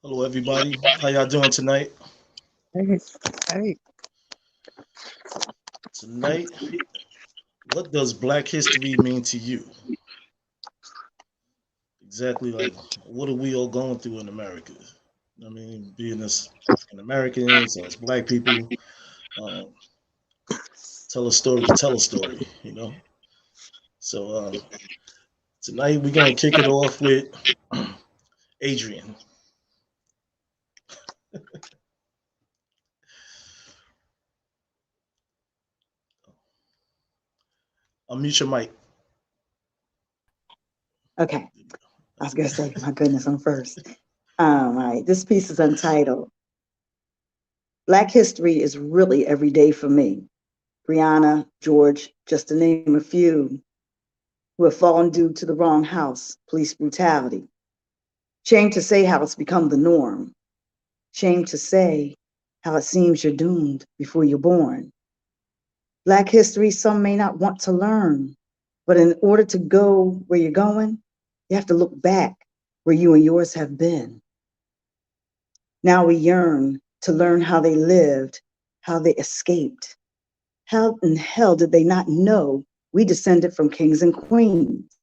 Hello, everybody. How y'all doing tonight? Hey, hey. Tonight, what does Black History mean to you? Exactly, like what are we all going through in America? I mean, being as African Americans, as Black people, um, tell a story to tell a story. So tonight we're gonna kick it off with Adrian. Unmute your mic. Okay. I was going to say, my goodness, I'm first. All right. This piece is entitled Black History is Really Every Day for Me. Brianna, George, just to name a few, who have fallen due to the wrong house, police brutality. Shame to say how it's become the norm. Shame to say how it seems you're doomed before you're born. Black history, some may not want to learn, but in order to go where you're going, you have to look back where you and yours have been. Now we yearn to learn how they lived, how they escaped. How in hell did they not know we descended from kings and queens?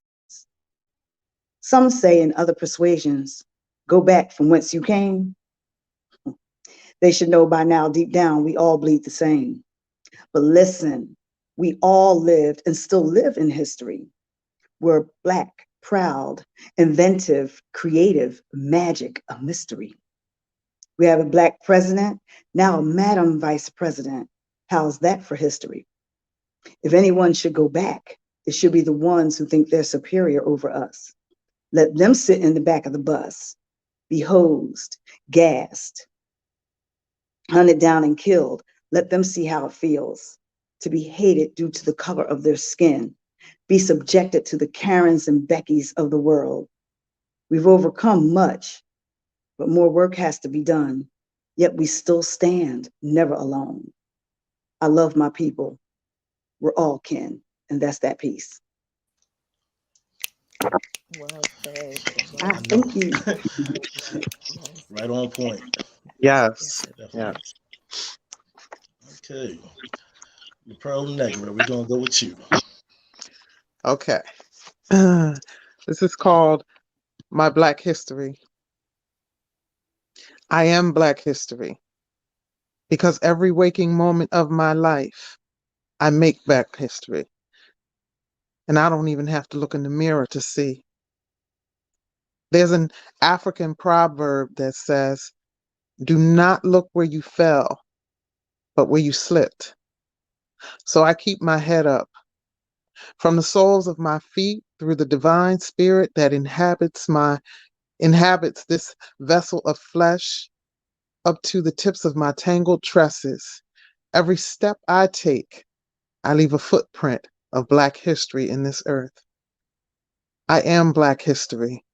Some say in other persuasions, go back from whence you came. They should know by now, deep down, we all bleed the same. But listen, we all lived and still live in history. We're Black, proud, inventive, creative, magic, a mystery. We have a Black president, now a Madam Vice President. How's that for history? If anyone should go back, it should be the ones who think they're superior over us. Let them sit in the back of the bus, be hosed, gassed, hunted down and killed. Let them see how it feels to be hated due to the color of their skin, be subjected to the Karens and Beckys of the world. We've overcome much, but more work has to be done. Yet we still stand, never alone. I love my people. We're all kin, and that's that piece. Well said. Ah, thank you. Right on point. Yes. Definitely. Yes. Okay. The Pearl Negra, we're gonna go with you. Okay. This is called My Black History. I am Black history because every waking moment of my life, I make Black history. And I don't even have to look in the mirror to see. There's an African proverb that says, do not look where you fell, but where you slipped. So I keep my head up. From the soles of my feet through the divine spirit that inhabits this vessel of flesh up to the tips of my tangled tresses. Every step I take, I leave a footprint of Black history in this earth. I am Black history.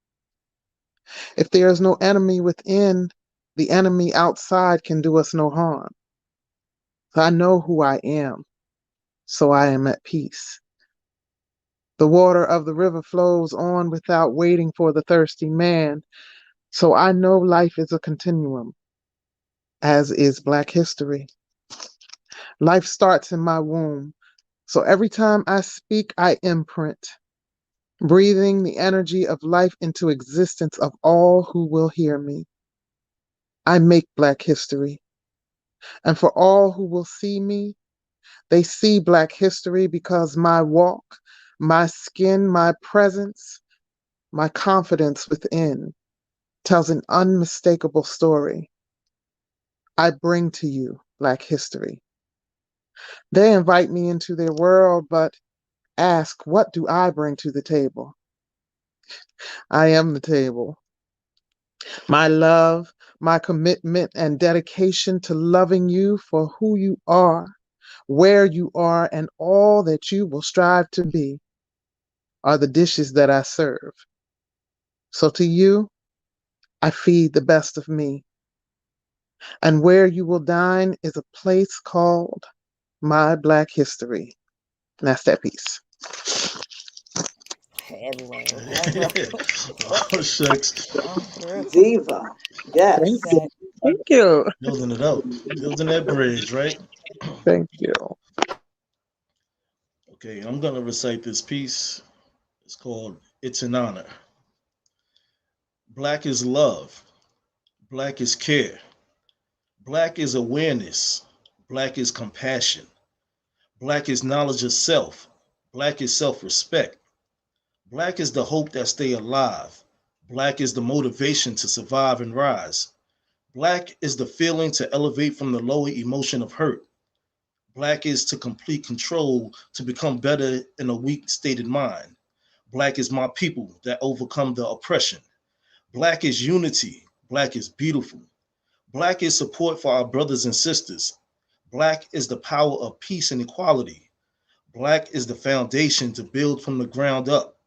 If there is no enemy within, the enemy outside can do us no harm. I know who I am, so I am at peace. The water of the river flows on without waiting for the thirsty man, so I know life is a continuum, as is Black history. Life starts in my womb, so every time I speak, I imprint, breathing the energy of life into existence of all who will hear me. I make Black history, and for all who will see me, they see Black history because my walk, my skin, my presence, my confidence within tells an unmistakable story. I bring to you Black history. They invite me into their world, but ask, what do I bring to the table? I am the table. My love, my commitment, and dedication to loving you for who you are, where you are, and all that you will strive to be are the dishes that I serve. So to you, I feed the best of me. And where you will dine is a place called My Black History. And that's that piece. Hello. Oh, shucks. Come through. Diva. Yes. That Thank you. Building it up, building that bridge, right? Thank you. Okay, I'm going to recite this piece. It's called It's an Honor. Black is love. Black is care. Black is awareness. Black is compassion. Black is knowledge of self. Black is self respect. Black is the hope that stay alive. Black is the motivation to survive and rise. Black is the feeling to elevate from the lower emotion of hurt. Black is to complete control to become better in a weak stated mind. Black is my people that overcome the oppression. Black is unity. Black is beautiful. Black is support for our brothers and sisters. Black is the power of peace and equality. Black is the foundation to build from the ground up.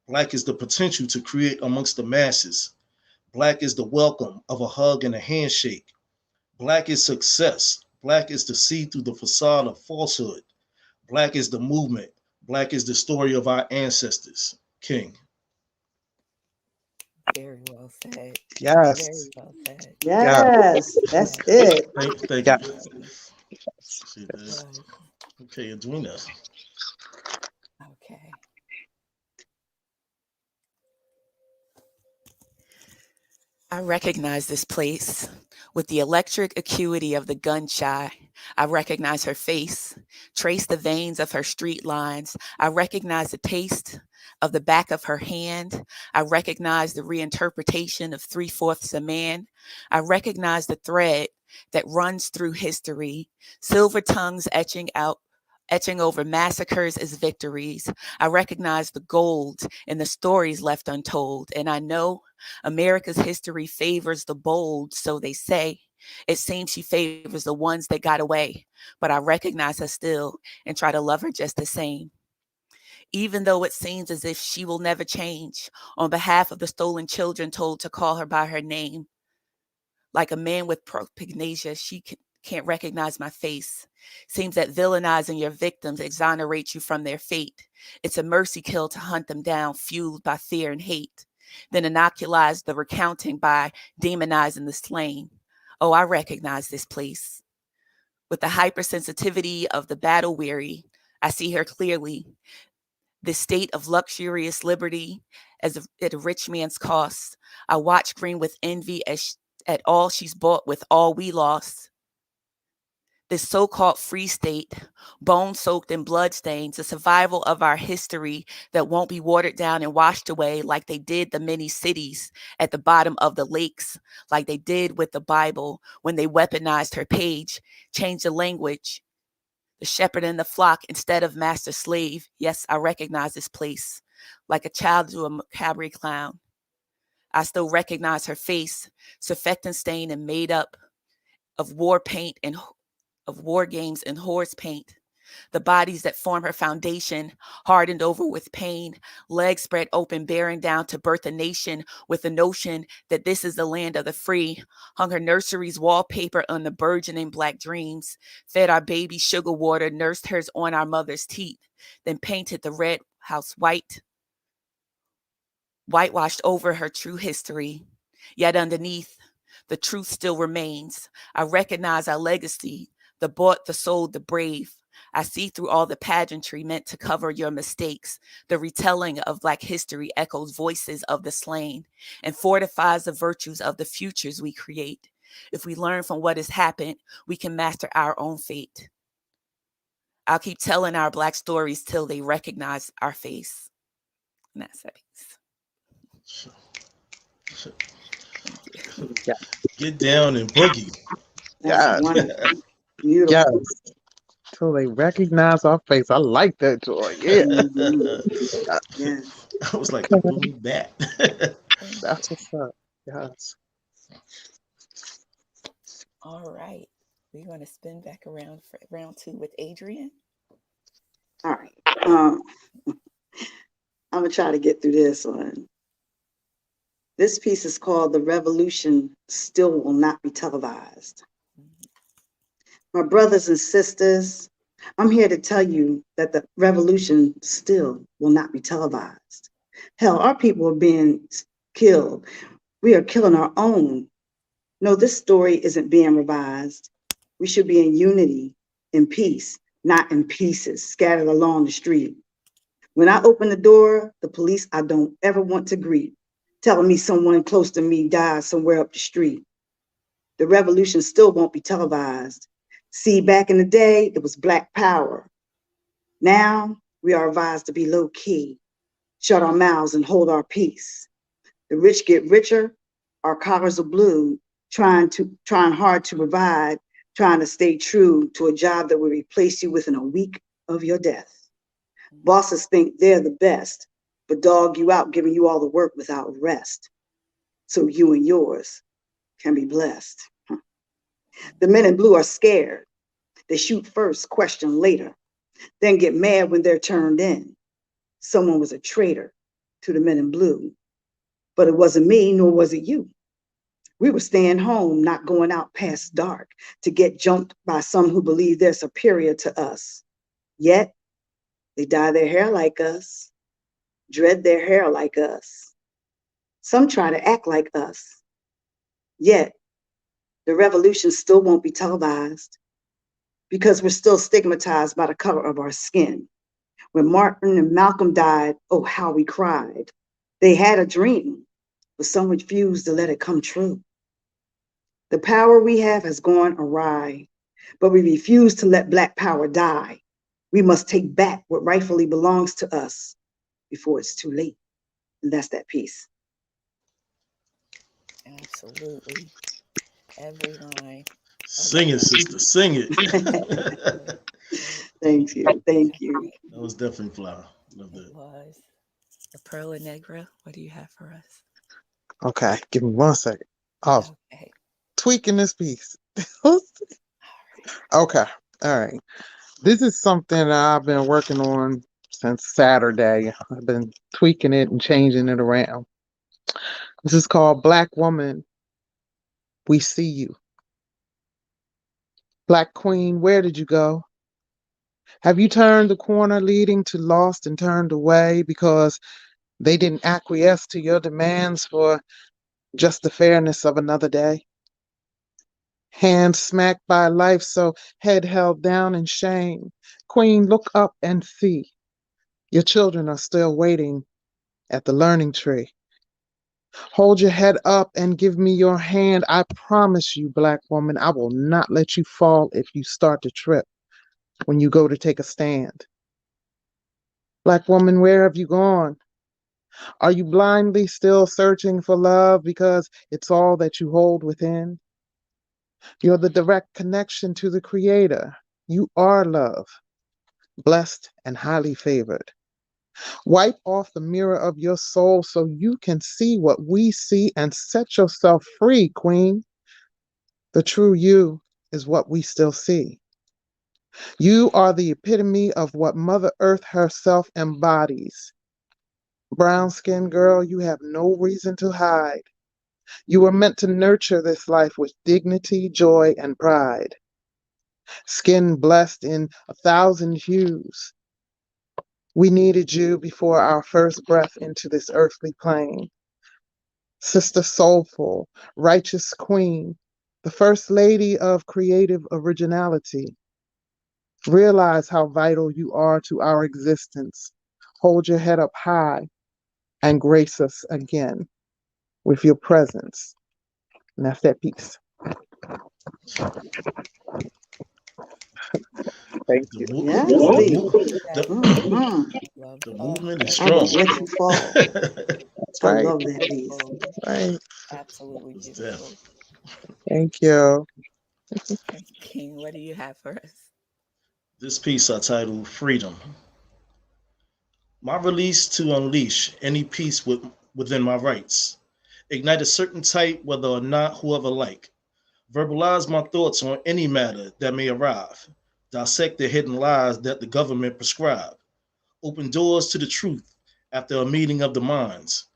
Black is the potential to create amongst the masses. Black is the welcome of a hug and a handshake. Black is success. Black is to see through the facade of falsehood. Black is the movement. Black is the story of our ancestors. King. very well said. Yes. Very well said. Yes. That's it. Thank Yeah. you. See this? Right. Okay, Edwina. Okay. I recognize this place with the electric acuity of the gun shy. I recognize her face, trace the veins of her street lines. I recognize the taste of the back of her hand. I recognize the reinterpretation of 3/4 a man. I recognize the thread that runs through history, silver tongues etching over massacres as victories. I recognize the gold in the stories left untold, and I know America's history favors the bold, so they say. It seems she favors the ones that got away, but I recognize her still and try to love her just the same. Even though it seems as if she will never change, on behalf of the stolen children told to call her by her name. Like a man with propagnasia, she can't recognize my face. Seems that villainizing your victims exonerates you from their fate. It's a mercy kill to hunt them down, fueled by fear and hate. Then inoculize the recounting by demonizing the slain. Oh, I recognize this place. With the hypersensitivity of the battle weary, I see her clearly. This state of luxurious liberty at a rich man's cost. I watch Green with envy at all she's bought with all we lost. This so-called free state, bone-soaked in bloodstains, the survival of our history that won't be watered down and washed away like they did the many cities at the bottom of the lakes, like they did with the Bible when they weaponized her page, changed the language the shepherd in the flock instead of master slave. Yes, I recognize this place like a child to a cabaret clown. I still recognize her face, surfactant stained and made up of war paint and of war games and horse paint. The bodies that form her foundation, hardened over with pain, legs spread open, bearing down to birth a nation with the notion that this is the land of the free, hung her nursery's wallpaper on the burgeoning black dreams, fed our baby sugar water, nursed hers on our mother's teeth, then painted the red house whitewashed over her true history. Yet underneath, the truth still remains. I recognize our legacy, the bought, the sold, the brave. I see through all the pageantry meant to cover your mistakes. The retelling of Black history echoes voices of the slain and fortifies the virtues of the futures we create. If we learn from what has happened, we can master our own fate. I'll keep telling our Black stories till they recognize our face. And that's that piece. Yeah. Get down and boogie. That's Yes. wonderful. Beautiful. Yes. Till they recognize our face. I like that, Joy. Yeah. Mhm. Yes. I was like, put me back. That's what's up. Yes. All right. We're going to spin back around for round 2 with Adrian. All right. I'm gonna try to get through this one. This piece is called "The Revolution Still Will Not Be Televised." My brothers and sisters, I'm here to tell you that the revolution still will not be televised. Hell, our people are being killed. We are killing our own. No, this story isn't being revised. We should be in unity, in peace, not in pieces, scattered along the street. When I open the door, the police I don't ever want to greet, telling me someone close to me died somewhere up the street. The revolution still won't be televised. See, back in the day, it was Black power. Now we are advised to be low key, shut our mouths and hold our peace. The rich get richer, our collars are blue, trying hard to provide, trying to stay true to a job that will replace you within a week of your death. Bosses think they're the best, but dog you out, giving you all the work without rest. So you and yours can be blessed. The men in blue are scared. They shoot first, question later, then get mad when they're turned in. Someone was a traitor to the men in blue, but it wasn't me, nor was it you. We were staying home, not going out past dark to get jumped by some who believe they're superior to us. Yet, they dye their hair like us, dread their hair like us. Some try to act like us. Yet, the revolution still won't be televised because we're still stigmatized by the color of our skin. When Martin and Malcolm died, oh, how we cried. They had a dream, but some refused to let it come true. The power we have has gone awry, but we refuse to let Black power die. We must take back what rightfully belongs to us before it's too late. And that's that piece. Absolutely. Every line. Sing it, sister. Sing it. Thank you. Thank you. That was definitely fly. Love It that. was. The Perla Negra, what do you have for us? Okay. Give me 1 second. Oh, Okay. tweaking this piece. Okay. All right. This is something I've been working on since Saturday. I've been tweaking it and changing it around. This is called Black Woman, We See You. Black Queen, where did you go? Have you turned the corner leading to lost and turned away because they didn't acquiesce to your demands for just the fairness of another day? Hand smacked by life, so head held down in shame. Queen, look up and see. Your children are still waiting at the learning tree. Hold your head up and give me your hand. I promise you, Black woman, I will not let you fall if you start to trip when you go to take a stand. Black woman, where have you gone? Are you blindly still searching for love because it's all that you hold within? You're the direct connection to the Creator. You are love, blessed and highly favored. Wipe off the mirror of your soul so you can see what we see and set yourself free, Queen. The true you is what we still see. You are the epitome of what Mother Earth herself embodies. Brown skinned girl, you have no reason to hide. You were meant to nurture this life with dignity, joy, and pride. Skin blessed in 1,000 hues. We needed you before our first breath into this earthly plane. Sister Soulful, righteous queen, the first lady of creative originality. Realize how vital you are to our existence. Hold your head up high and grace us again with your presence. And that's that piece. Thank The, you. mo- Yes, the, Lee. mo- the, Mhm. Love. the Oh, movement is I will strong. let you fall. That's I right. love that piece. beautiful. Right. Absolutely It's beautiful. Thank you. Okay, King, what do you have for us? This piece I titled Freedom. My release to unleash any peace within my rights. Ignite a certain type, whether or not whoever like. Verbalize my thoughts on any matter that may arrive. Dissect the hidden lies that the government prescribe. Open doors to the truth after a meeting of the minds.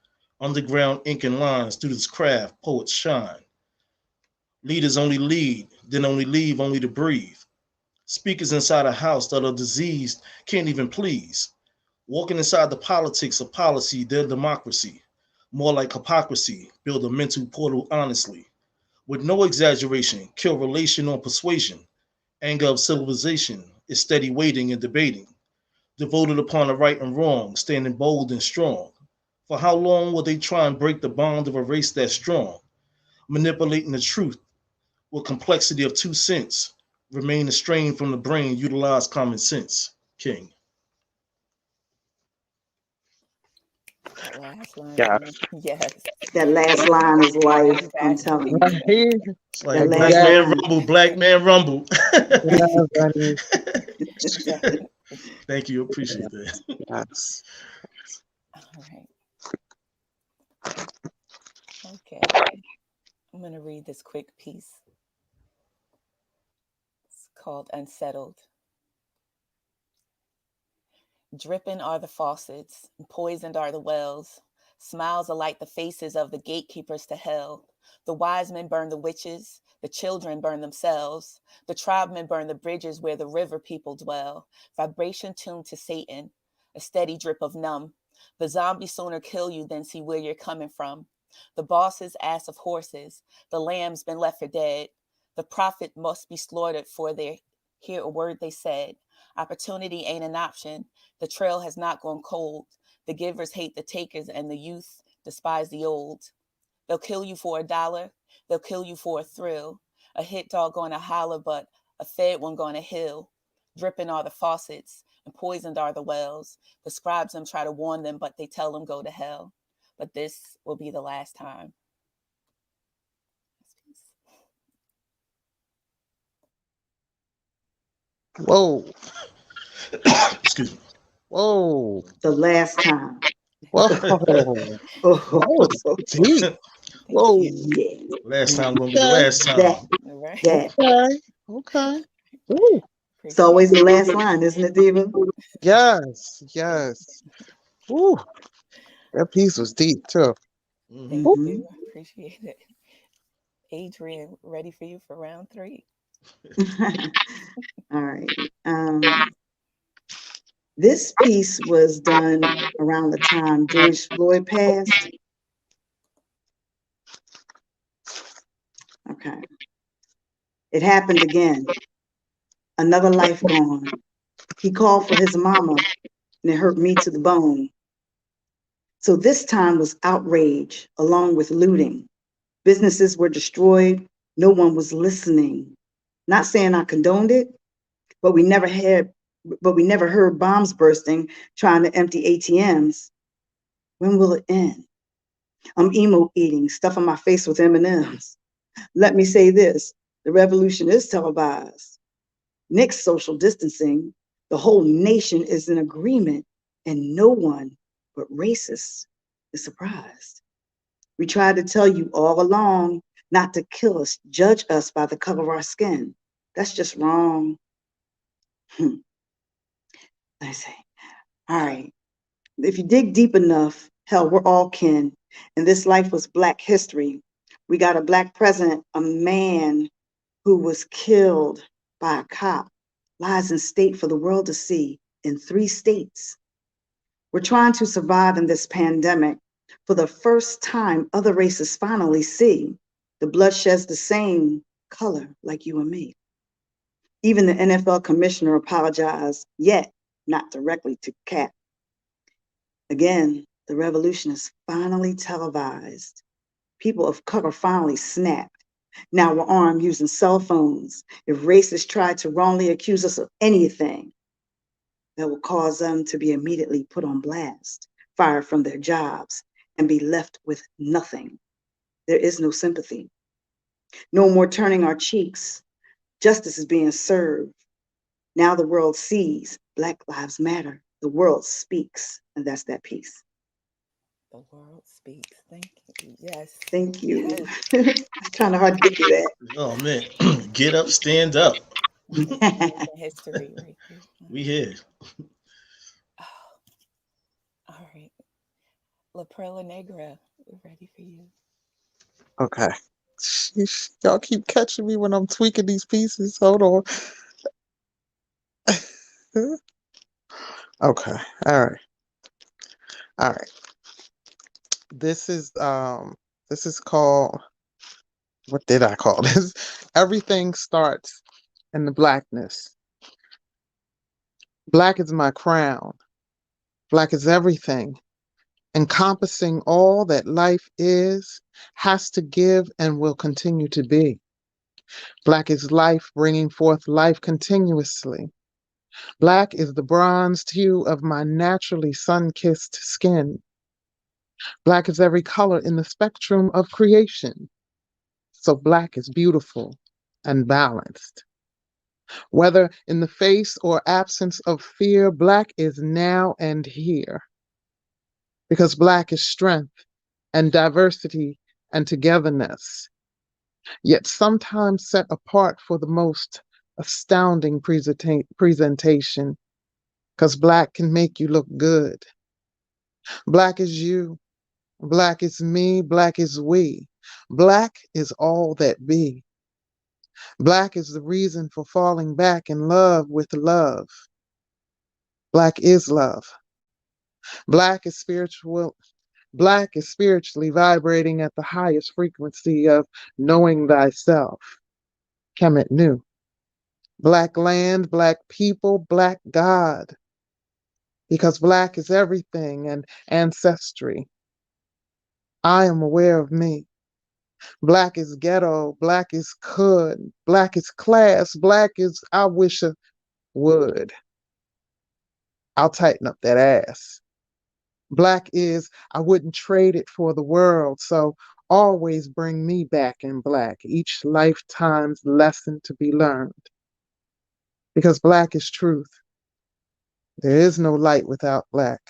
Underground ink and lines through this craft, poets shine. Leaders only lead, then only leave only to breathe. Speakers inside a house that are diseased can't even please. Walking inside the politics of policy, their democracy. More like hypocrisy, build a mental portal honestly. With no exaggeration, kill relation or persuasion. Anger of civilization is steady waiting and debating. Devoted upon the right and wrong, standing bold and strong. For how long will they try and break the bond of a race that's strong? Manipulating the truth with complexity of 2 cents. Remain estranged from the brain, utilize common sense. King. That last line Yeah. for me. Yes, That last line is life. I'm telling exactly. you. Right. It's That like last black man Exactly. line. rumble, black man rumble. Yeah, Bunny. Definitely. Thank you, appreciate that. Yes. All right. Okay. I'm going to read this quick piece. It's called Unsettled. Dripping are the faucets, and poisoned are the wells. Smiles are like the faces of the gatekeepers to hell. The wise men burn the witches, the children burn themselves. The tribemen burn the bridges where the river people dwell. Vibration tuned to Satan, a steady drip of numb. The zombie sooner kill you than see where you're coming from. The boss's ass of horses, the lamb's been left for dead. The prophet must be slaughtered for their hear a word they said. Opportunity ain't an option. The trail has not gone cold. The givers hate the takers, and the youth despise the old. They'll kill you for $1. They'll kill you for a thrill. A hit dog gonna holler, but a fed one gonna hill. Dripping are the faucets, and poisoned are the wells. The scribes them try to warn them, but they tell them go to hell. But this will be the last time. Whoa. Excuse me. Whoa. The last time. Whoa. That Oh, was deep. Thank Whoa. you. yeah. Last time gonna be the Okay. last That, time. All right. that. Okay. Okay. Ooh. It's Appreciate always it. the last line, isn't it, Diva? Yes. Yes. Ooh. That piece was deep too. Hmm. Thank Ooh. Hmm. you. I appreciate it. Adrian, ready for you for round 3. All right. This piece was done around the time George Floyd passed. Okay. It happened again. Another life gone. He called for his mama, and it hurt me to the bone. So this time was outrage along with looting. Businesses were destroyed. No one was listening. Not saying I condoned it, but we never heard bombs bursting trying to empty ATMs. When will it end? I'm emo eating, stuffing my face with M&Ms. Let me say this, the revolution is televised. Nix social distancing, the whole nation is in agreement, and no one but racists is surprised. We tried to tell you all along not to kill us, judge us by the color of our skin. That's just wrong. I say, all right, if you dig deep enough, hell, we're all kin. And this life was Black history. We got a Black president, a man who was killed by a cop, lies in state for the world to see in 3 states. We're trying to survive in this pandemic. For the first time, other races finally see the blood sheds the same color like you and me. Even the NFL commissioner apologized, yet not directly to Cat. Again, the revolution is finally televised. People of color finally snapped. Now we're armed using cell phones. If racists try to wrongly accuse us of anything, that will cause them to be immediately put on blast, fired from their jobs, and be left with nothing. There is no sympathy. No more turning our cheeks. Justice is being served. Now the world sees Black Lives Matter. The world speaks, and that's that piece. The world speaks. Thank you. Yes. Thank you. Yes. It's kind of hard to get through that. Oh man, get up, stand up. American history right there. We here. Oh, all right. La Perla Negra, we're ready for you. Okay. Sheesh, y'all keep catching me when I'm tweaking these pieces. Hold on. Okay. All right. All right. This is called, what did I call this? Everything starts in the blackness. Black is my crown. Black is everything. Encompassing all that life is, has to give, and will continue to be. Black is life, bringing forth life continuously. Black is the bronzed hue of my naturally sun-kissed skin. Black is every color in the spectrum of creation. So black is beautiful and balanced. Whether in the face or absence of fear, black is now and here. Because black is strength and diversity and togetherness, yet sometimes set apart for the most astounding presentation, because black can make you look good. Black is you, black is me, black is we. Black is all that be. Black is the reason for falling back in love with love. Black is love. Black is spiritual. Black is spiritually vibrating at the highest frequency of knowing thyself. Kemet Nu. Black land, black people, black God. Because black is everything and ancestry. I am aware of me. Black is ghetto, black is could, black is class, black is I wish I would. I'll tighten up that ass. Black is I wouldn't trade it for the world, so always bring me back in black, each lifetime's lesson to be learned. Because black is truth. There is no light without black.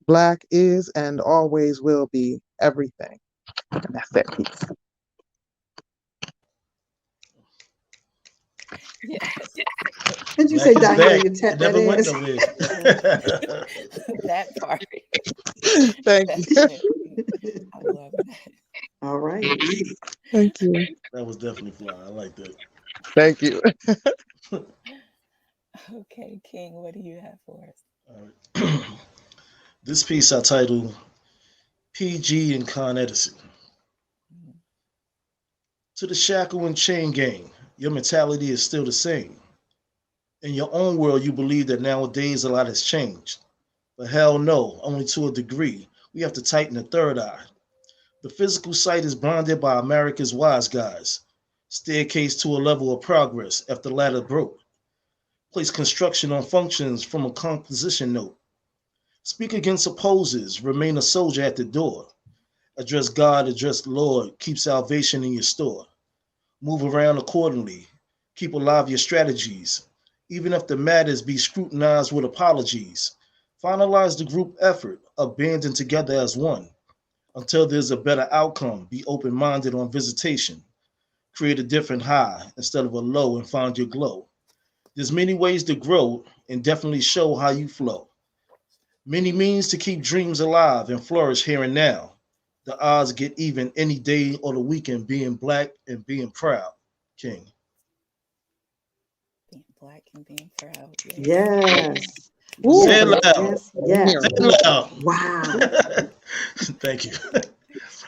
Black is and always will be everything. And that's that piece. Yes. Did you say, Black Dr. is You back. tap It that never went ass? nowhere. That part. Thank you. Definitely. I love that. All right. Thank you. That was definitely fly. I like that. Thank you. Okay, King, what do you have for us? All right. This piece I titled PG and Con Edison. To the shackle and chain gang, your mentality is still the same. In your own world, you believe that nowadays a lot has changed. But hell no, only to a degree. We have to tighten the third eye. The physical sight is blinded by America's wise guys. Staircase to a level of progress after the ladder broke. Place construction on functions from a composition note. Speak against opposes, remain a soldier at the door. Address God, address the Lord, keep salvation in your store. Move around accordingly. Keep alive your strategies, even if the matters be scrutinized with apologies. Finalize the group effort of banding together as one until there's a better outcome. Be open minded on visitation. Create a different high instead of a low and find your glow. There's many ways to grow and definitely show how you flow. Many means to keep dreams alive and flourish here and now. The odds get even any day or the weekend being black and being proud. King. Being black and being proud. Yes. Yes. Ooh, Say it Yes. loud. Yes. yeah. Yes. Say it loud. Wow. Thank you.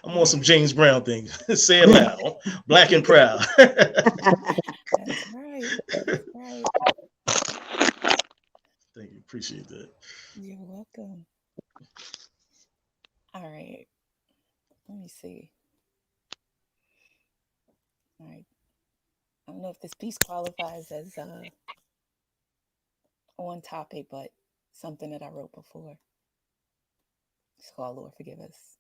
I'm on some James Brown things. Say it loud. Black and proud. That's right. That's right. Thank you. Appreciate that. You're welcome. All right. Let me see. All right. I don't know if this piece qualifies as on topic, but something that I wrote before. It's called Lord Forgive Us.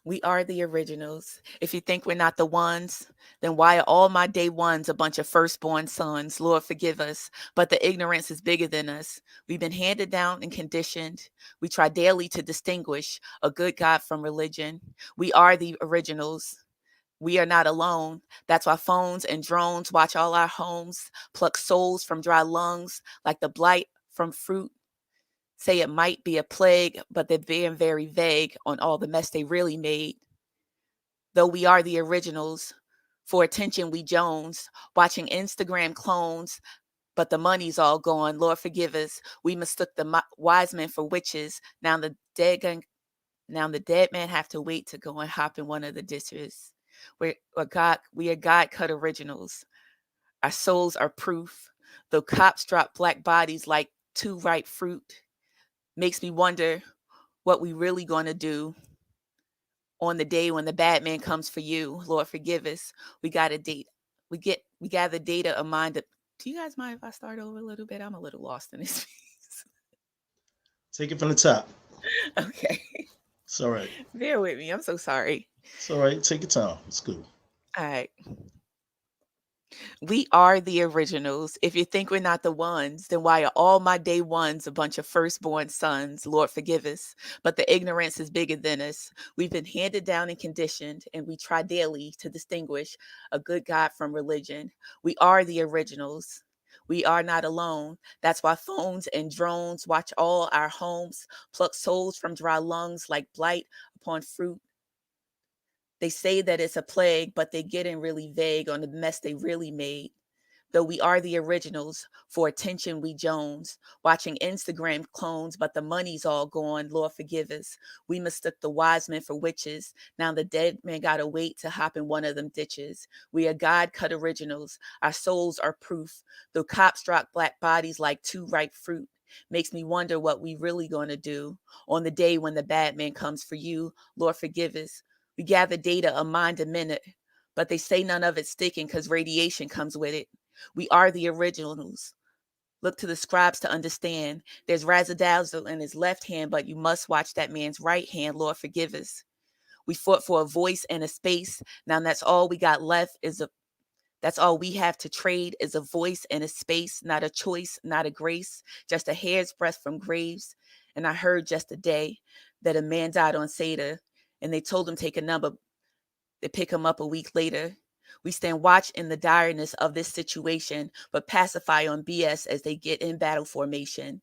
We are the originals. If you think we're not the ones, then why are all my day ones a bunch of firstborn sons? Lord, forgive us. But the ignorance is bigger than us. We've been handed down and conditioned. We try daily to distinguish a good God from religion. We are the originals. We are not alone. That's why phones and drones watch all our homes, pluck souls from dry lungs like the blight from fruit. Say it might be a plague, but they're being very vague on all the mess they really made. Though we are the originals, for attention we Jones, watching Instagram clones, but the money's all gone. Lord forgive us. We mistook the wise men for witches. Now the dead man have to wait to go and hop in one of the dishes. We are God cut originals. Our souls are proof. Though cops drop black bodies like too ripe fruit, makes me wonder what we really going to do on the day when the bad man comes for you. Lord forgive us. We got a date. We gather data of mind. Do you guys mind if I start over a little bit? I'm a little lost in this piece. Take it from the top. Okay. It's all right. Bear with me. I'm so sorry. It's all right. Take your time. It's cool. All right. We are the originals. If you think we're not the ones, then why are all my day ones a bunch of firstborn sons? Lord forgive us. But the ignorance is bigger than us. We've been handed down and conditioned, and we try daily to distinguish a good God from religion. We are the originals. We are not alone. That's why phones and drones watch all our homes, pluck souls from dry lungs like blight upon fruit. They say that it's a plague, but they're getting really vague on the mess they really made. Though we are the originals, for attention we Jones, watching Instagram clones, but the money's all gone. Lord forgive us. We mistook the wise men for witches. Now the dead man gotta wait to hop in one of them ditches. We are God cut originals. Our souls are proof. Though cops drop black bodies like too ripe fruit, makes me wonder what we really gonna do on the day when the bad man comes for you. Lord forgive us. We gather data a mind a minute, but they say none of it's sticking because radiation comes with it. We are the originals. Look to the scribes to understand. There's razzle-dazzle in his left hand, but you must watch that man's right hand. Lord forgive us. We fought for a voice and a space. Now that's all we got left that's all we have to trade is a voice and a space, not a choice, not a grace, just a hair's breadth from graves. And I heard just a day that a man died on Seder, and they told him take a number. They pick him up a week later. We stand watch in the direness of this situation, but pacify on BS as they get in battle formation.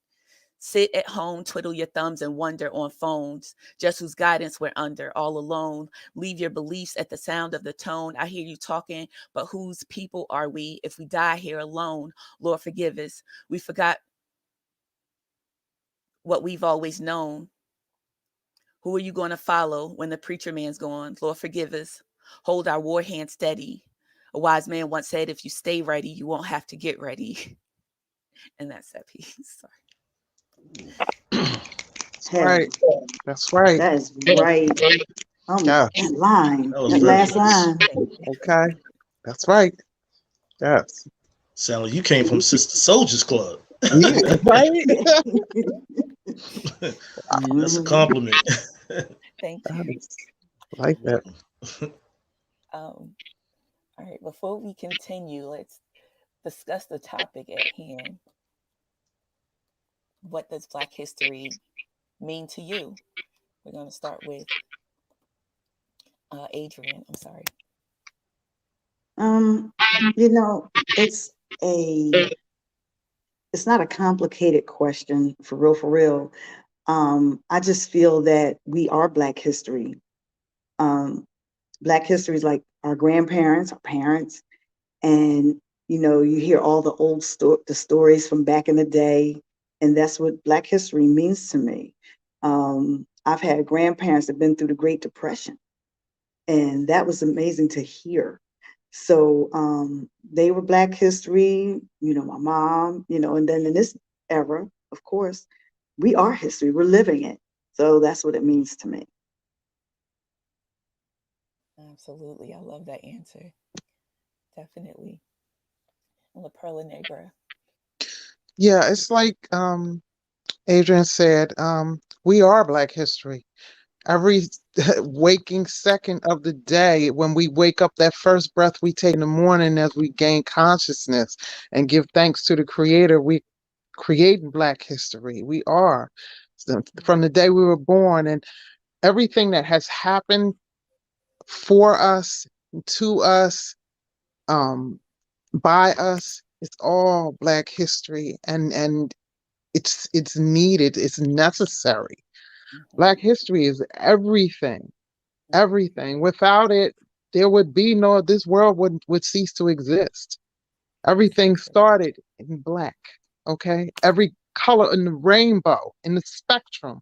Sit at home, twiddle your thumbs and wonder on phones, just whose guidance we're under, all alone. Leave your beliefs at the sound of the tone. I hear you talking, but whose people are we if we die here alone? Lord forgive us. We forgot what we've always known. Who are you going to follow when the preacher man's gone? Lord forgive us. Hold our war hand steady. A wise man once said, if you stay ready, you won't have to get ready. And that's that piece. Sorry. Hey, Right. That's right. that is right. Yeah. That line, That was that very last nice. line. Okay. That's right. Yes. Sound like you came from Sister Soldiers Club. Yeah, right. That's a compliment. Thank you. Like that. All All right, before we continue, let's discuss the topic at hand. What does Black history mean to you? We're going to start with Adrian. I'm sorry. You know, a it's not a complicated question, for real, for real. I just feel that we are Black history. Um, Black history is like our grandparents, our parents, and you hear all the the stories from back in the day, and that's what Black history means to me. I've had grandparents that have been through the Great Depression, and that was amazing to hear. So they were Black history, my mom, and then in this era, of course, we are history. We're living it. So that's what it means to me. Absolutely. I love that answer. Definitely. La Perla Negra. Yeah, it's like Adrian said, we are Black history. Every waking second of the day, when we wake up, that first breath we take in the morning as we gain consciousness and give thanks to the Creator, we creating Black history. We are. From the day we were born, and everything that has happened for us, to us, um, by us, it's all Black history, and it's needed, it's necessary. Black history is everything, everything. Without it, there would be no, this world would cease to exist. Everything started in Black. Okay, every color in the rainbow, in the spectrum,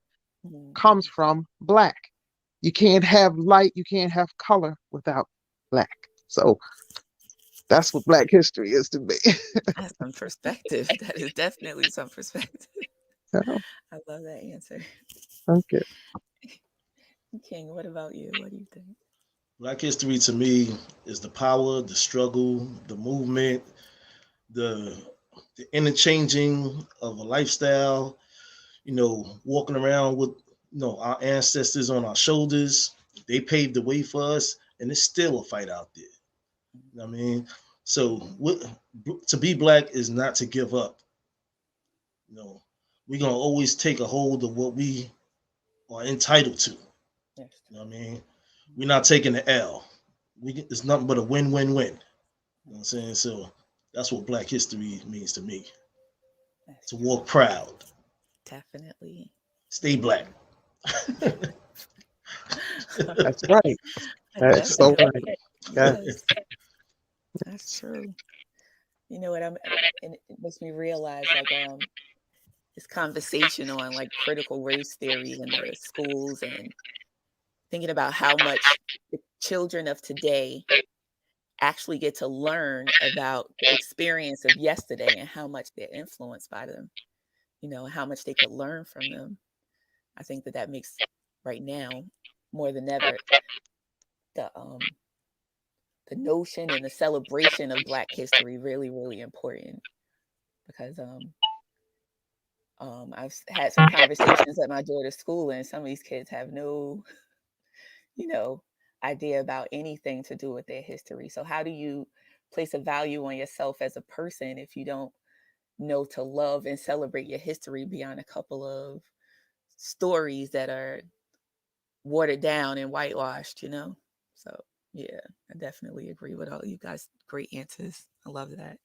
comes from Black. You can't have light, you can't have color without Black. So that's what Black history is to me. That's some perspective. That is definitely some perspective. Yeah, I love that answer. okay. King, what about you? What do you think? Black history to me is the power, the struggle, the movement, the the interchanging of a lifestyle. Walking around with our ancestors on our shoulders. They paved the way for us, and it's still a fight out there. You know what I mean, so to be Black is not to give up. You know, we're gonna always take a hold of what we are entitled to. Yes. You know what I mean? We're not taking the L. It's nothing but a win-win-win. You know what I'm saying? So that's what Black history means to me. That's To true. walk proud, Definitely. stay Black. That's right. That's so Definitely. right. Yes. Yes, that's true. You know what and it makes me realize like this conversation on like critical race theory in the schools and thinking about how much the children of today actually get to learn about the experience of yesterday and how much they're influenced by them, how much they could learn from them. I think that makes right now more than ever the notion and the celebration of Black history really, really important because I've had some conversations at my daughter's school, and some of these kids have no, you know, idea about anything to do with their history. So how do you place a value on yourself as a person if you don't know to love and celebrate your history beyond a couple of stories that are watered down and whitewashed? So yeah, I definitely agree with all you guys. Great answers. I love that.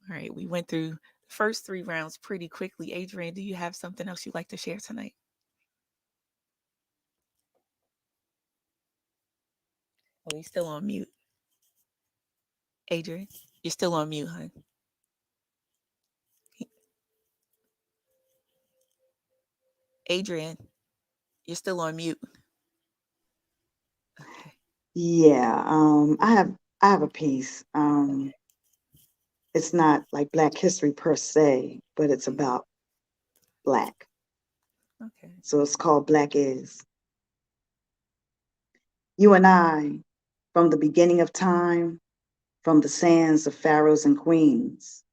All right, we went through the first 3 rounds pretty quickly. Adrian, do you have something else you'd like to share tonight? Oh, you're still on mute. Adrian, you're still on mute, hon. Adrian, you're still on mute. Okay. Yeah, I have a piece. It's not like Black history per se, but it's about Black. Okay. So it's called Black Is. You and I, from the beginning of time, from the sands of pharaohs and queens.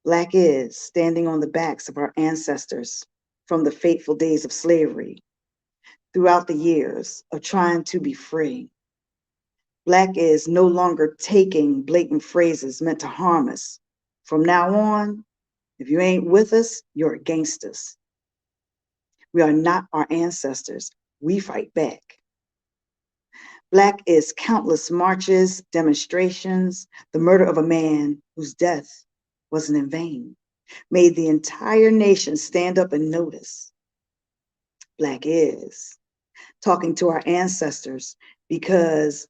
Black is standing on the backs of our ancestors from the fateful days of slavery, throughout the years of trying to be free. Black is no longer taking blatant phrases meant to harm us. From now on, if you ain't with us, you're against us. We are not our ancestors. We fight back. Black is countless marches, demonstrations, the murder of a man whose death wasn't in vain, made the entire nation stand up and notice. Black is talking to our ancestors because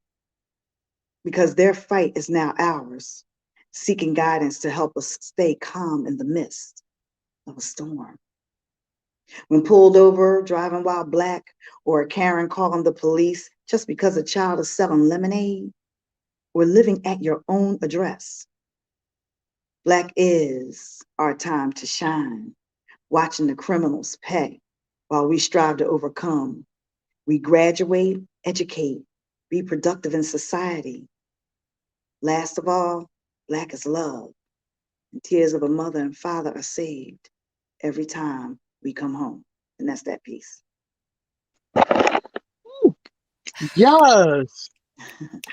their fight is now ours, seeking guidance to help us stay calm in the midst of a storm. When pulled over, driving while Black, or a Karen calling the police just because a child is selling lemonade, or living at your own address. Black is our time to shine, watching the criminals pay while we strive to overcome. We graduate, educate, be productive in society. Last of all, Black is love, and tears of a mother and father are saved every time we come home. And that's that piece. Yes.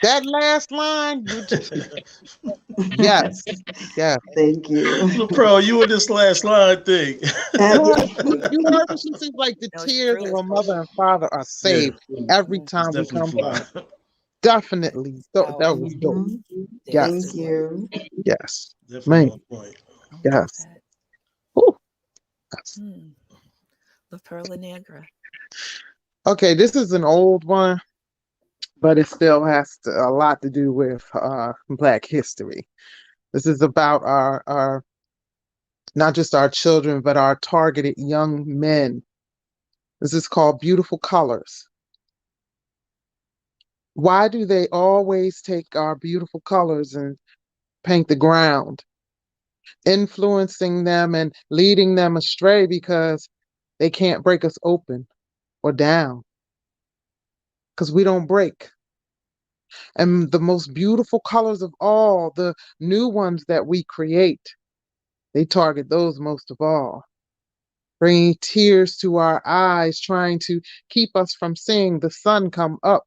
That last line, yes, yes. Thank you. LaPro, you in this last line thing. Well, you heard what she said, like the No, it's tears true. of a mother and father are Yeah, saved every it's time we definitely come fly. home. Definitely. That was dope. Mhm. Yes, Thank you. yes. Definitely Man, on point. yes. Whew. Yes. La Perla Negra. Okay, this is an old one, but it still has a lot to do with Black history. This is about our not just our children, but our targeted young men. This is called Beautiful Colors. Why do they always take our beautiful colors and paint the ground, influencing them and leading them astray because they can't break us open or down? Because we don't break. And the most beautiful colors of all, the new ones that we create, they target those most of all, bringing tears to our eyes, trying to keep us from seeing the sun come up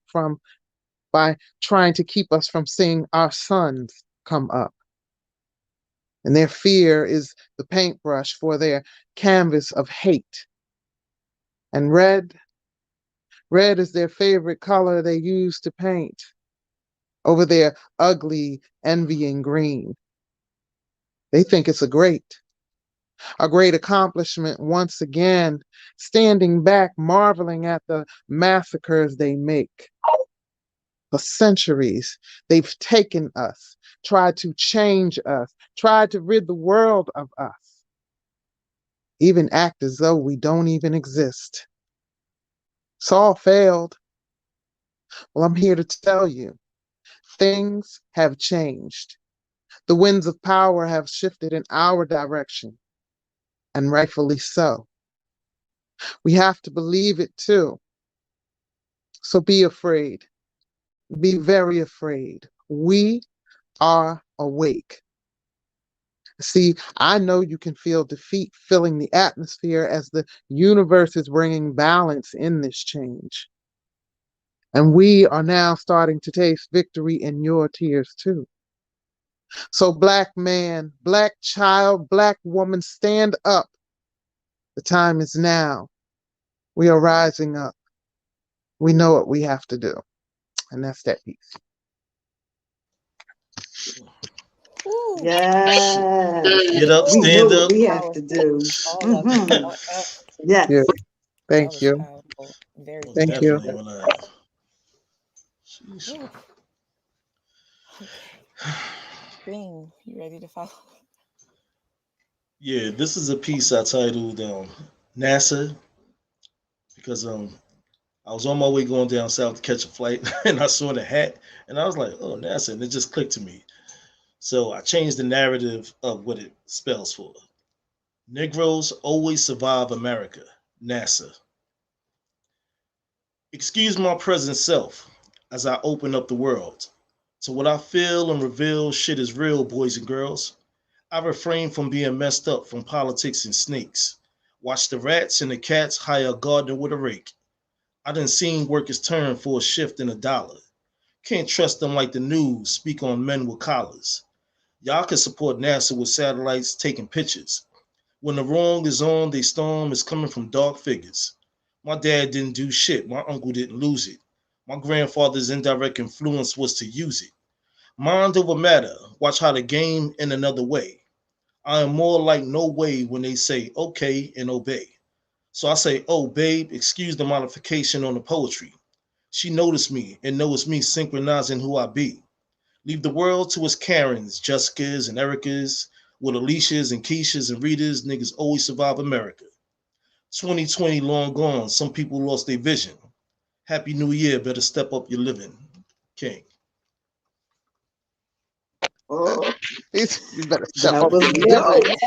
by trying to keep us from seeing our sons come up. And their fear is the paintbrush for their canvas of hate. And red is their favorite color they use to paint over their ugly, envying green. They think it's a great accomplishment once again, standing back, marveling at the massacres they make. For centuries, they've taken us, tried to change us, tried to rid the world of us, even act as though we don't even exist. Saul failed. Well, I'm here to tell you, things have changed. The winds of power have shifted in our direction, and rightfully so. We have to believe it too. So be afraid. Be very afraid. We are awake. See, I know you can feel defeat filling the atmosphere as the universe is bringing balance in this change. And we are now starting to taste victory in your tears too. So, Black man, Black child, Black woman, stand up. The time is now. We are rising up. We know what we have to do. And that's that piece. Yes. Get up, We know stand what up. we have to do. Mhm. Yes. Yeah, That thank was you. powerful. Very Most Thank you. definitely on that. Sheesh. Ooh. Okay. Bing, you ready to follow? Yeah, this is a piece I titled NASA because I was on my way going down south to catch a flight and I saw the hat and I was like, oh, NASA, and it just clicked to me. So I changed the narrative of what it spells for. Negroes always survive America. NASA. Excuse my present self as I open up the world. So what I feel and reveal, shit is real, boys and girls. I refrain from being messed up from politics and snakes. Watch the rats and the cats hire a gardener with a rake. I done seen workers turn for a shift in a dollar. Can't trust them like the news speak on men with collars. Y'all can support NASA with satellites taking pictures. When the wrong is on, they storm is coming from dark figures. My dad didn't do shit. My uncle didn't lose it. My grandfather's indirect influence was to use it. Mind over matter. Watch how the game in another way. I am more like no way when they say okay and obey. So I say, oh, babe, excuse the modification on the poetry. She noticed me and knows me synchronizing who I be. Leave the world to its Karens, Jessicas, and Ericas. With Alicias and Keishas and Ritas, niggas always survive America. 2020 long gone. Some people lost their vision. Happy New Year. Better step up your living. King. Oh, You better step that up was and live dope. it.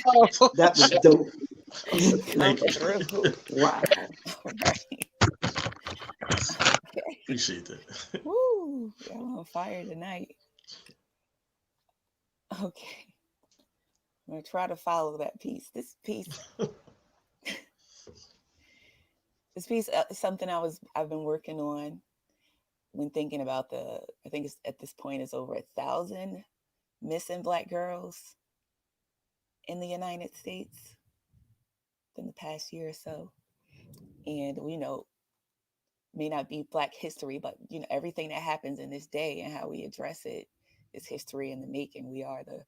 Oh. That was dope. Thank you. Through. Wow. All right. Okay. Appreciate that. Woo! Y'all on fire tonight. Okay. I'm gonna try to follow that piece. This piece is something I've been working on when thinking about I think it's at this point it's over 1,000 missing Black girls in the United States in the past year or so. And we know may not be Black history, but everything that happens in this day and how we address it is history in the making. We are the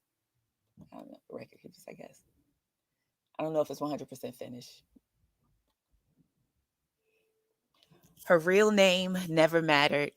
record keepers, I guess. I don't know if it's 100% finished. Her real name never mattered.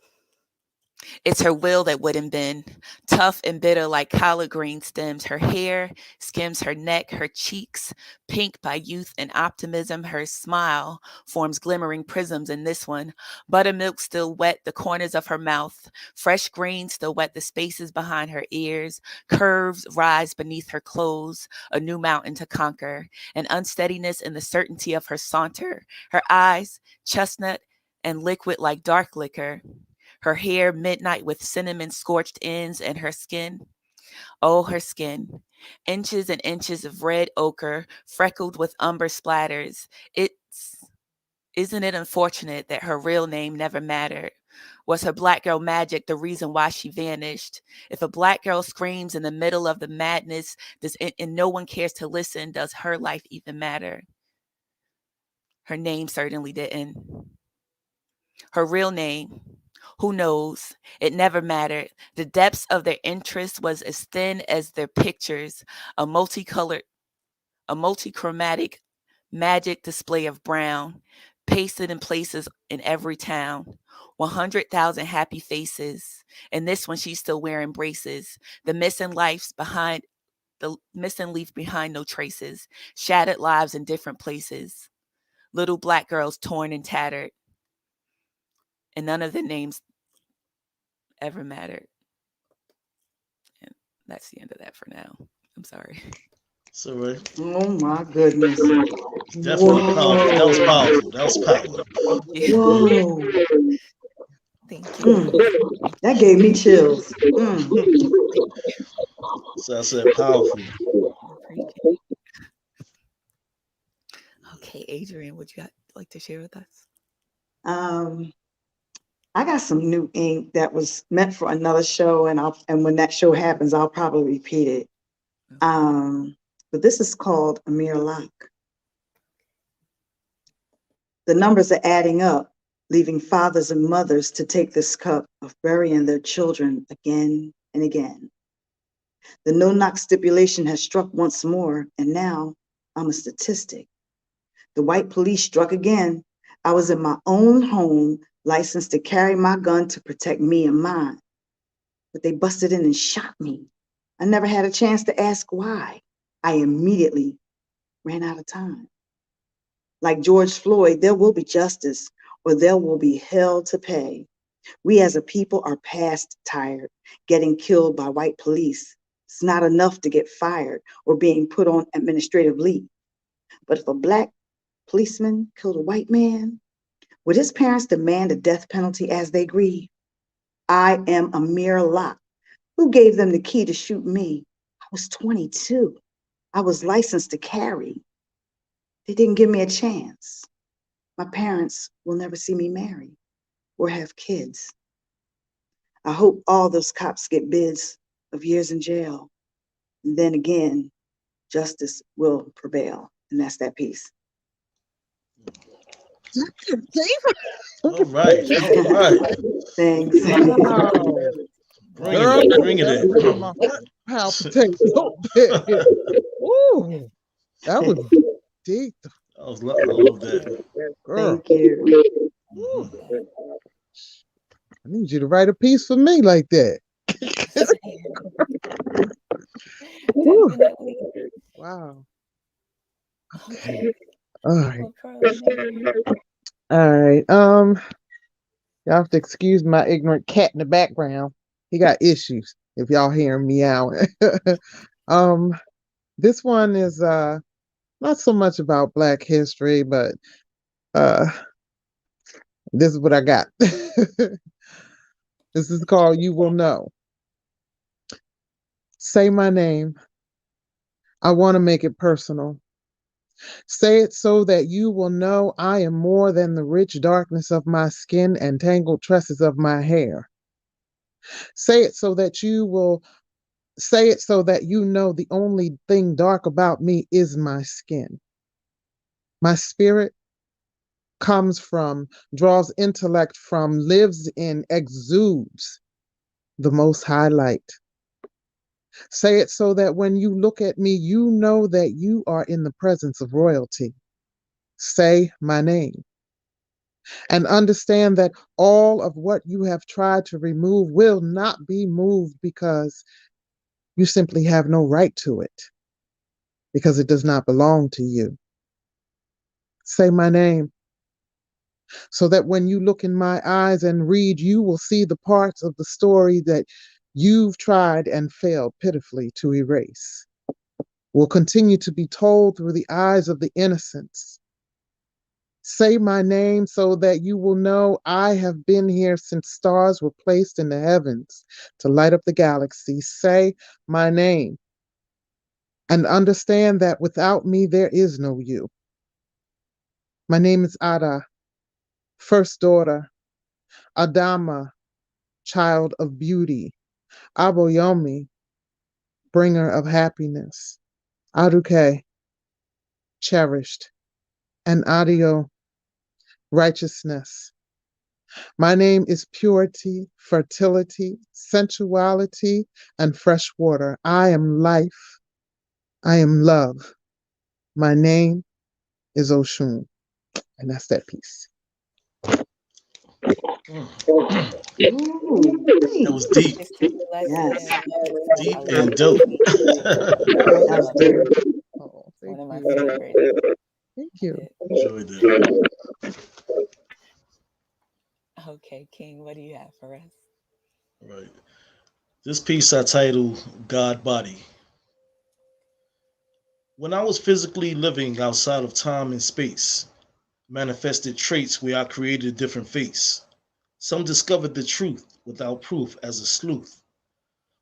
It's her will that wouldn't bend, tough and bitter like collard green stems. Her hair skims her neck, her cheeks, pink by youth and optimism. Her smile forms glimmering prisms in this one. Buttermilk still wet the corners of her mouth. Fresh green still wet the spaces behind her ears. Curves rise beneath her clothes, a new mountain to conquer. An unsteadiness in the certainty of her saunter. Her eyes, chestnut and liquid like dark liquor. Her hair midnight with cinnamon scorched ends, and her skin, oh, her skin, inches and inches of red ochre, freckled with umber splatters. Isn't it unfortunate that her real name never mattered? Was her Black girl magic the reason why she vanished? If a Black girl screams in the middle of the madness, and no one cares to listen, does her life even matter? Her name certainly didn't. Her real name, who knows? It never mattered. The depths of their interest was as thin as their pictures, a multichromatic magic display of brown, pasted in places in every town. 100,000 happy faces. And this one, she's still wearing braces. The missing leaf behind, no traces. Shattered lives in different places. Little Black girls torn and tattered. And none of the names ever mattered. And that's the end of that for now. I'm sorry. So right. Oh my goodness. Definitely powerful. That was powerful. That was powerful. Thank you. Whoa. Thank you. That gave me chills. So I said powerful. Appreciate it. Okay, Adrian, would you like to share with us? I got some new ink that was meant for another show, and when that show happens, I'll probably repeat it. But this is called Amir Locke. The numbers are adding up, leaving fathers and mothers to take this cup of burying their children again and again. The no-knock stipulation has struck once more, and now I'm a statistic. The white police struck again. I was in my own home, licensed to carry my gun to protect me and mine. But they busted in and shot me. I never had a chance to ask why. I immediately ran out of time. Like George Floyd, there will be justice, or there will be hell to pay. We as a people are past tired, getting killed by white police. It's not enough to get fired or being put on administrative leave. But if a Black policeman killed a white man, would his parents demand a death penalty as they grieve? I am Amir Locke. Who gave them the key to shoot me? I was 22. I was licensed to carry. They didn't give me a chance. My parents will never see me marry or have kids. I hope all those cops get bids of years in jail. And then again, justice will prevail. And that's that piece. All right. All right. Thanks. Wow. Bring Girl, it in. Bring it that in. made my heart palpitate a little bit. Ooh, that was deep, I love that. girl. Thank you. Ooh, Mhm. I need you to write a piece for me like that. Ooh, Definitely. wow. Okay. All right. Well, Pearl, All right. Y'all have to excuse my ignorant cat in the background. He got issues if y'all hear him meowing. um, this one is not so much about Black history, but uh this is what I got. This is called You Will Know. Say my name. I want to make it personal. Say it so that you will know I am more than the rich darkness of my skin and tangled tresses of my hair. Say it so that you will Say it so that you know the only thing dark about me is my skin. My spirit comes from, draws intellect from, lives in, exudes the most high light. Say it so that when you look at me, you know that you are in the presence of royalty. Say my name and understand that all of what you have tried to remove will not be moved because you simply have no right to it, because it does not belong to you. Say my name so that when you look in my eyes and read, you will see the parts of the story that you've tried and failed pitifully to erase. Will continue to be told through the eyes of the innocents. Say my name so that you will know I have been here since stars were placed in the heavens to light up the galaxy. Say my name and understand that without me there is no you. My name is Ada, first daughter, Adama, child of beauty, Aboyomi, bringer of happiness, Aduke, cherished, and Adio, righteousness. My name is purity, fertility, sensuality, and fresh water. I am life. I am love. My name is Oshun. And that's that piece. Mm. Ooh, That was deep. It's the lesson. yes, Deep I love and it. dope. that was deep. Oh, One thank of my you. favorites. Thank Love you. it. Enjoyed that. Okay, King, what do you have for us? Right. This piece I titled God Body. When I was physically living outside of time and space, manifested traits where I created a different face. Some discovered the truth without proof as a sleuth.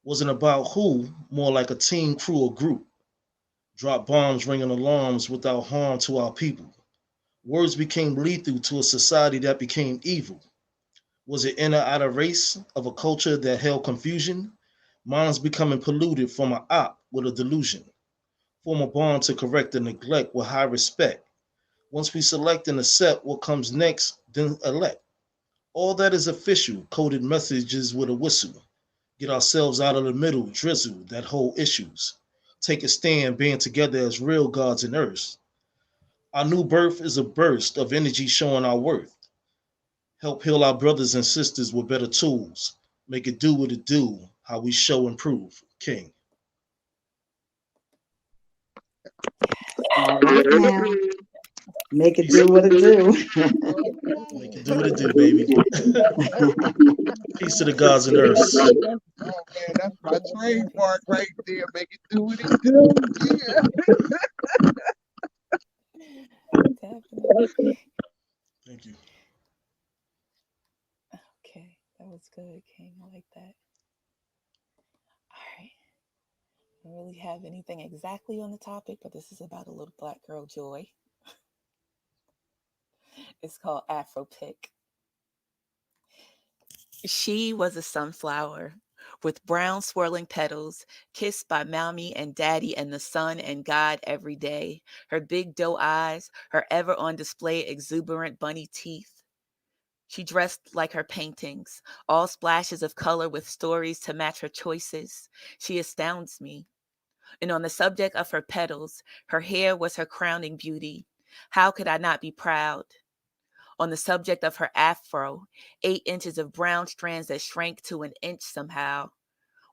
Wasn't about who, more like a team, crew, or group. Drop bombs ringing alarms without harm to our people. Words became lethal to a society that became evil. Was it inner outer race of a culture that held confusion? Minds becoming polluted from an op with a delusion. Form a bond to correct the neglect with high respect. Once we select and accept what comes next, then elect. All that is official, coded messages with a whistle. Get ourselves out of the middle, drizzle that whole issues. Take a stand, band together as real gods in earth. Our new birth is a burst of energy showing our worth. Help heal our brothers and sisters with better tools. Make it do what it do, how we show and prove. King. All right now. Make it Peace. do what it do. Make it do what it do, baby. Peace to the gods and earths. Oh man, that's my trademark right there. Make it do what it do. Definitely. Thank you. Okay, that was good, King. I like that. All right. I don't really have anything exactly on the topic, but this is about a little black girl joy. It's called Afro Pick. She was a sunflower with brown swirling petals, kissed by Mommy and Daddy and the sun and God every day. Her big doe eyes, her ever on display exuberant bunny teeth. She dressed like her paintings, all splashes of color with stories to match her choices. She astounds me. And on the subject of her petals, her hair was her crowning beauty. How could I not be proud? On the subject of her afro, 8 inches of brown strands that shrank to an inch somehow,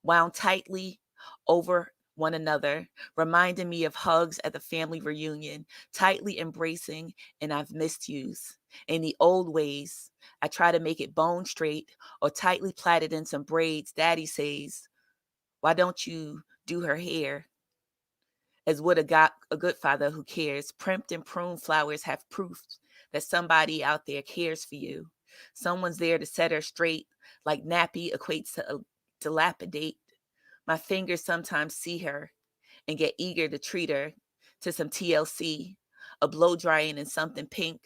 wound tightly over one another, reminding me of hugs at the family reunion, tightly embracing, and I've missed yous. In the old ways, I try to make it bone straight or tightly plaited in some braids. Daddy says, why don't you do her hair? As would a good father who cares. Primped and pruned flowers have proof that somebody out there cares for you. Someone's there to set her straight, like nappy equates to dilapidate. My fingers sometimes see her and get eager to treat her to some TLC, a blow drying in something pink,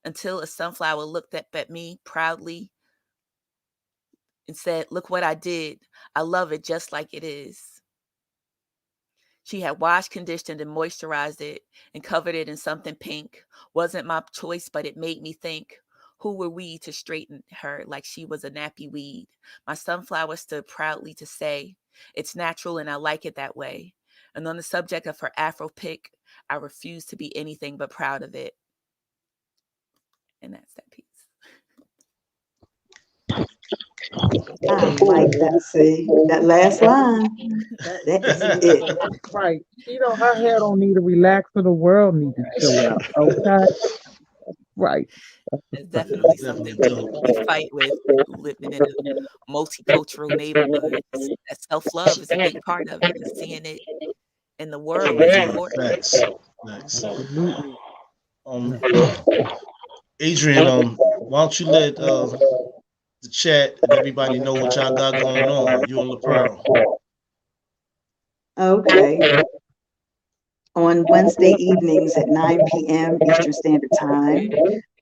until a sunflower looked up at me proudly and said, look what I did. I love it just like it is. She had washed, conditioned, and moisturized it and covered it in something pink. Wasn't my choice, but it made me think. Who were we to straighten her like she was a nappy weed? My sunflower stood proudly to say, it's natural and I like it that way. And on the subject of her Afro pick, I refuse to be anything but proud of it. And that's that piece. I like that. See, that last line, that is it. Right. Her hair don't need to relax or the world need to chill out. Okay. Right. It's definitely Definitely something dope. we fight with living in a multicultural neighborhood. That self-love is a big part of it, and seeing it in the world is Indeed. important. Facts. Facts. Absolutely. Um, Adrian, why don't you let the chat and everybody know what y'all got going on? You and LaPearl. Okay. On Wednesday evenings at 9 p.m. Eastern Standard Time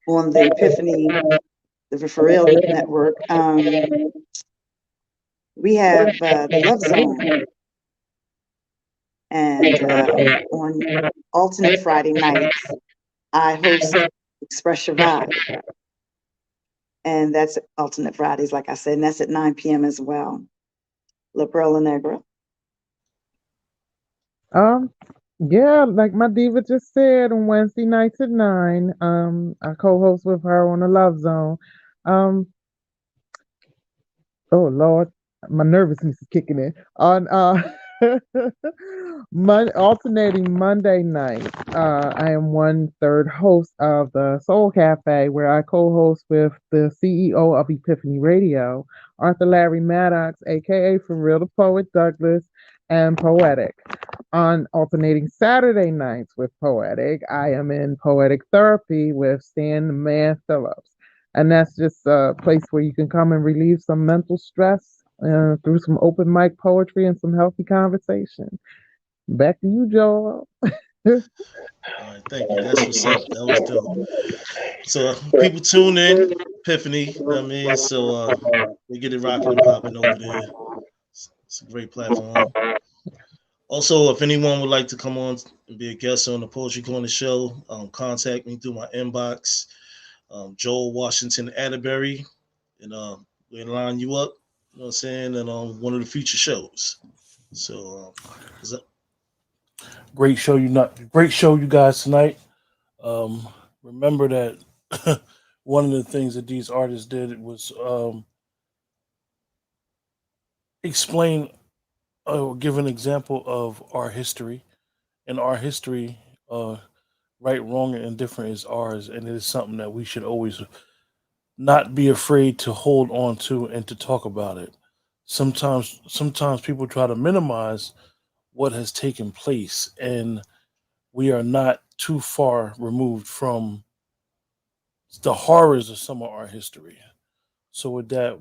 on the Epiphany, the For Real Network, we have the Love Zone. And on alternate Friday nights, I host Express Your Vibe. And that's alternate Fridays, like I said, and that's at 9 p.m. as well. La Perla Negra. Yeah, like my diva just said, on Wednesday nights at 9, I co-host with her on the Love Zone. Um, oh Lord, my nervousness is kicking in. On alternating Monday night, I am 1/3 host of the Soul Cafe, where I co-host with the CEO of Epiphany Radio, Arthur Larry Maddox, aka For Real the Poet Douglas, and Poetic. On alternating Saturday nights with Poetic, I am in Poetic Therapy with Stan the Man Phillips. And that's just a place where you can come and relieve some mental stress through some open mic poetry and some healthy conversation. Back to you, Joel. All right, thank you. That's what's up. That was dope. So people tune in, Epiphany. You know what I mean, so we get it rocking and popping over there. It's a great platform. Also, if anyone would like to come on and be a guest on the Poetry Corner show, contact me through my inbox, Joel Washington Atterbury, and we'll line you up. You know what I'm saying? And on one of the future shows. So, is that Great show, great show, you guys tonight. Remember that one of the things that these artists did was explain or give an example of our history, and our history, right, wrong, and indifferent is ours, and it is something that we should always not be afraid to hold on to and to talk about it. Sometimes people try to minimize what has taken place, and we are not too far removed from the horrors of some of our history. So with that,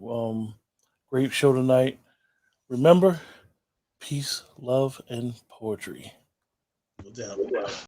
great show tonight. Remember, peace, love, and poetry. no doubt?